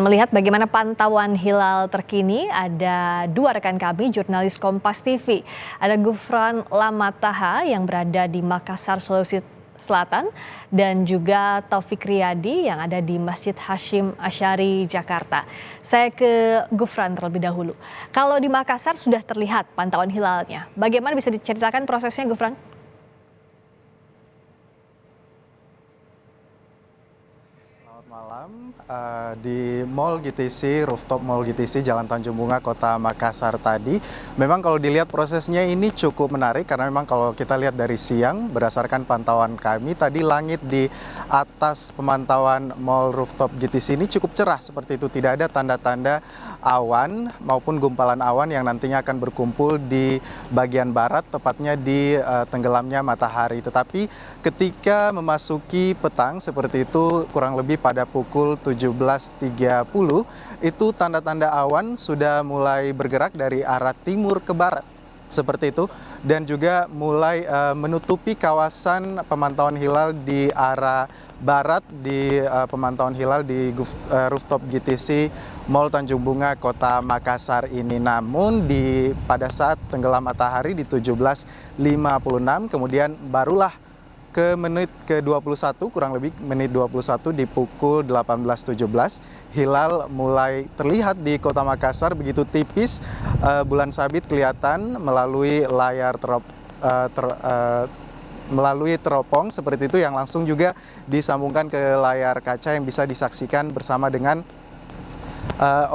melihat bagaimana pantauan hilal terkini, ada dua rekan kami, jurnalis Kompas TV. Ada Gufron Lamataha yang berada di Makassar, Sulawesi Selatan, dan juga Taufik Riyadi yang ada di Masjid Hasyim Asy'ari, Jakarta. Saya ke Gufron terlebih dahulu. Kalau di Makassar sudah terlihat pantauan hilalnya, bagaimana bisa diceritakan prosesnya, Gufron? Malam di Mall GTC, rooftop Mall GTC Jalan Tanjung Bunga, Kota Makassar tadi. Memang kalau dilihat prosesnya ini cukup menarik karena memang kalau kita lihat dari siang berdasarkan pantauan kami tadi langit di atas pemantauan Mall rooftop GTC ini cukup cerah seperti itu, tidak ada tanda-tanda awan maupun gumpalan awan yang nantinya akan berkumpul di bagian barat tepatnya di tenggelamnya matahari. Tetapi ketika memasuki petang seperti itu kurang lebih pada pukul 17.30 itu tanda-tanda awan sudah mulai bergerak dari arah timur ke barat seperti itu, dan juga mulai menutupi kawasan pemantauan hilal di arah barat di pemantauan hilal di rooftop GTC Mall Tanjung Bunga, Kota Makassar ini. Namun pada saat tenggelam matahari di 17.56 kemudian barulah ke menit ke-21, kurang lebih menit 21 di pukul 18.17, hilal mulai terlihat di Kota Makassar begitu tipis, bulan sabit kelihatan melalui layar melalui teropong seperti itu yang langsung juga disambungkan ke layar kaca yang bisa disaksikan bersama dengan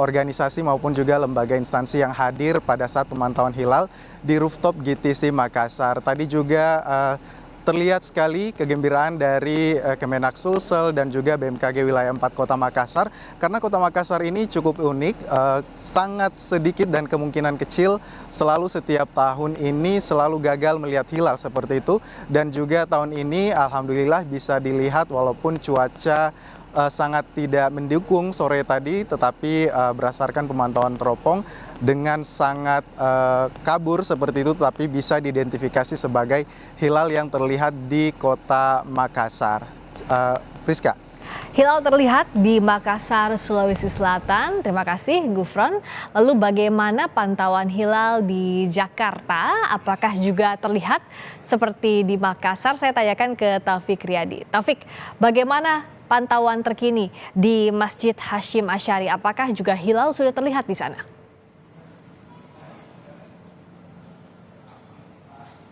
organisasi maupun juga lembaga instansi yang hadir pada saat pemantauan hilal di rooftop GTC Makassar. Tadi juga terlihat sekali kegembiraan dari Kemenak Sulsel dan juga BMKG Wilayah 4 Kota Makassar, karena Kota Makassar ini cukup unik, sangat sedikit dan kemungkinan kecil selalu setiap tahun ini selalu gagal melihat hilal seperti itu, dan juga tahun ini alhamdulillah bisa dilihat walaupun cuaca sangat tidak mendukung sore tadi, tetapi berdasarkan pemantauan teropong dengan sangat kabur seperti itu, tetapi bisa diidentifikasi sebagai hilal yang terlihat di Kota Makassar. Priska. Hilal terlihat di Makassar, Sulawesi Selatan. Terima kasih, Gufron. Lalu bagaimana pantauan hilal di Jakarta? Apakah juga terlihat seperti di Makassar? Saya tanyakan ke Taufik Riyadi. Taufik, bagaimana pantauan terkini di Masjid Hasyim Asy'ari? Apakah juga hilal sudah terlihat di sana?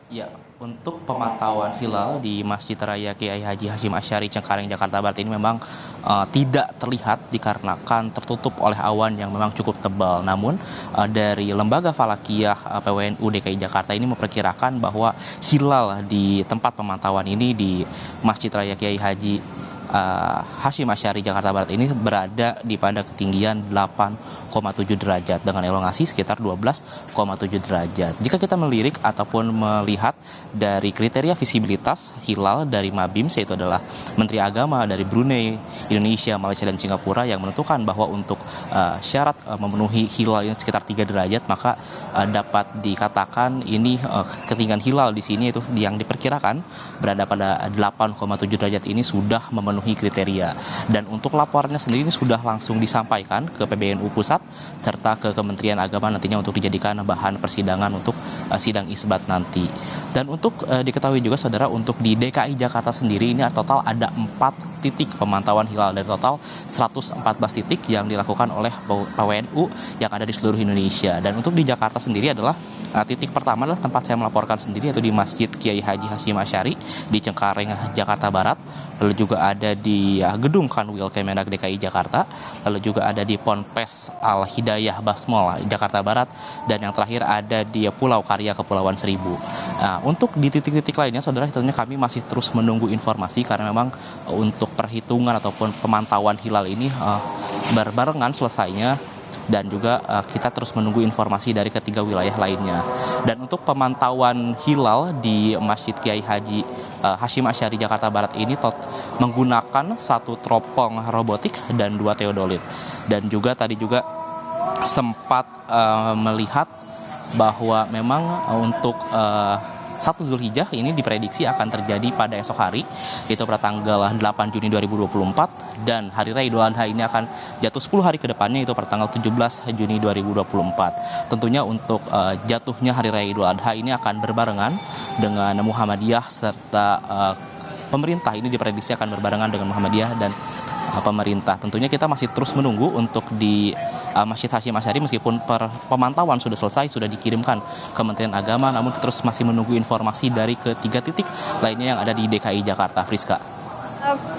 Ya, untuk pemantauan hilal di Masjid Raya Kiai Haji Hasyim Asy'ari Cengkareng, Jakarta Barat ini memang tidak terlihat dikarenakan tertutup oleh awan yang memang cukup tebal. Namun dari Lembaga Falakiyah PWNU DKI Jakarta ini memperkirakan bahwa hilal di tempat pemantauan ini di Masjid Raya Kiai Haji Hasyim Asy'ari Jakarta Barat ini berada di pada ketinggian 8,7 derajat dengan elongasi sekitar 12,7 derajat. Jika kita melirik ataupun melihat dari kriteria visibilitas hilal dari MABIMS, yaitu adalah Menteri Agama dari Brunei, Indonesia, Malaysia, dan Singapura yang menentukan bahwa untuk syarat memenuhi hilal yang sekitar 3 derajat, maka dapat dikatakan ini ketinggian hilal di sini itu yang diperkirakan berada pada 8,7 derajat ini sudah memenuhi kriteria. Dan untuk laporannya sendiri ini sudah langsung disampaikan ke PBNU Pusat serta ke Kementerian Agama nantinya untuk dijadikan bahan persidangan untuk sidang isbat nanti. Dan untuk diketahui juga saudara, untuk di DKI Jakarta sendiri ini total ada 4 titik pemantauan hilal dari total 114 titik yang dilakukan oleh PWNU yang ada di seluruh Indonesia. Dan untuk di Jakarta sendiri adalah titik pertama adalah tempat saya melaporkan sendiri, yaitu di Masjid Kiai Haji Hasyim Asy'ari di Cengkareng, Jakarta Barat. Lalu juga ada di Gedung Kanwil Kemenak DKI Jakarta, lalu juga ada di Ponpes Al Hidayah Basmol Jakarta Barat, dan yang terakhir ada di Pulau Karya Kepulauan Seribu. Nah, untuk di titik-titik lainnya saudara, tentunya kami masih terus menunggu informasi karena memang untuk perhitungan ataupun pemantauan hilal ini berbarengan selesainya, dan juga kita terus menunggu informasi dari ketiga wilayah lainnya. Dan untuk pemantauan hilal di Masjid Kiai Haji Hasyim Asy'ari Jakarta Barat ini menggunakan 1 teropong robotik dan 2 teodolit. Dan juga tadi juga sempat melihat bahwa memang untuk 1 Zulhijjah ini diprediksi akan terjadi pada esok hari, yaitu pada tanggal 8 Juni 2024, dan Hari Raya Idul Adha ini akan jatuh 10 hari ke depannya, yaitu pada tanggal 17 Juni 2024. Tentunya untuk jatuhnya Hari Raya Idul Adha ini akan berbarengan dengan Muhammadiyah serta pemerintah. Ini diprediksi akan berbarengan dengan Muhammadiyah dan pemerintah. Tentunya kita masih terus menunggu untuk di Masjid Hasyim Asy'ari, meskipun pemantauan sudah selesai, sudah dikirimkan Kementerian Agama, namun terus masih menunggu informasi dari ketiga titik lainnya yang ada di DKI Jakarta. Friska.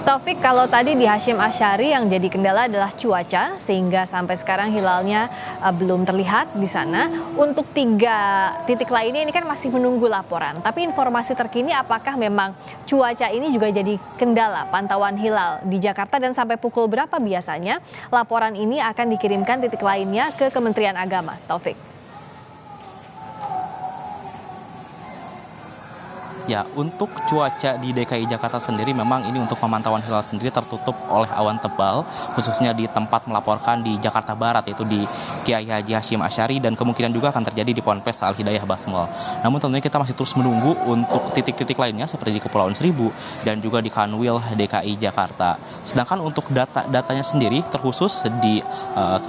Taufik, kalau tadi di Hasyim Asy'ari yang jadi kendala adalah cuaca, sehingga sampai sekarang hilalnya belum terlihat di sana. Untuk 3 titik lainnya ini kan masih menunggu laporan. Tapi informasi terkini, apakah memang cuaca ini juga jadi kendala pantauan hilal di Jakarta, dan sampai pukul berapa biasanya laporan ini akan dikirimkan titik lainnya ke Kementerian Agama? Taufik. Ya, untuk cuaca di DKI Jakarta sendiri memang ini untuk pemantauan hilal sendiri tertutup oleh awan tebal, khususnya di tempat melaporkan di Jakarta Barat, yaitu di Kiai Haji Hasyim Asy'ari, dan kemungkinan juga akan terjadi di Ponpes Al Hidayah Basmol. Namun tentunya kita masih terus menunggu untuk titik-titik lainnya seperti di Kepulauan Seribu dan juga di Kanwil DKI Jakarta. Sedangkan untuk datanya sendiri terkhusus di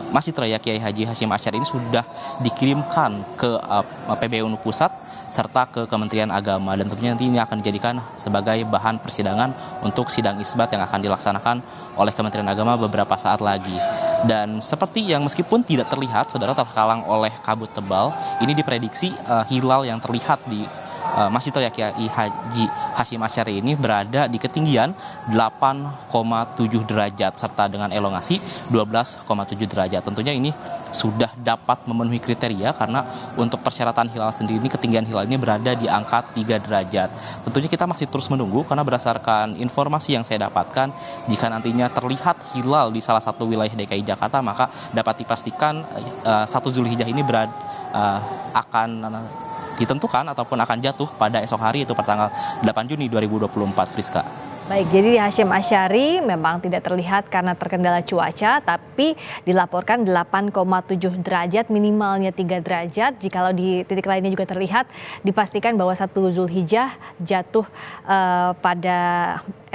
Masjid Raya Kiai Haji Hasyim Asy'ari ini sudah dikirimkan ke PBNU Pusat serta ke Kementerian Agama, dan tentunya nanti ini akan dijadikan sebagai bahan persidangan untuk sidang isbat yang akan dilaksanakan oleh Kementerian Agama beberapa saat lagi. Dan seperti yang meskipun tidak terlihat, saudara, terhalang oleh kabut tebal, ini diprediksi hilal yang terlihat di Masjid Raya Kiai Haji Hasyim Asy'ari ini berada di ketinggian 8,7 derajat serta dengan elongasi 12,7 derajat. Tentunya ini sudah dapat memenuhi kriteria karena untuk persyaratan hilal sendiri ini, ketinggian hilal ini berada di angka 3 derajat. Tentunya kita masih terus menunggu karena berdasarkan informasi yang saya dapatkan, jika nantinya terlihat hilal di salah satu wilayah DKI Jakarta, maka dapat dipastikan 1 Zulhijjah ini akan ditentukan ataupun akan jatuh pada esok hari, itu pada tanggal 8 Juni 2024, Friska. Baik, jadi di Hasyim Asy'ari memang tidak terlihat karena terkendala cuaca, tapi dilaporkan 8,7 derajat, minimalnya 3 derajat. Jikalau di titik lainnya juga terlihat, dipastikan bahwa 1 Zulhijjah jatuh pada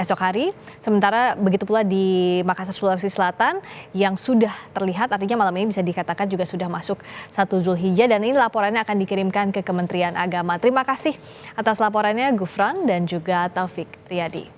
esok hari. Sementara begitu pula di Makassar, Sulawesi Selatan yang sudah terlihat, artinya malam ini bisa dikatakan juga sudah masuk 1 Zulhijjah, dan ini laporannya akan dikirimkan ke Kementerian Agama. Terima kasih atas laporannya Gufran dan juga Taufik Riyadi.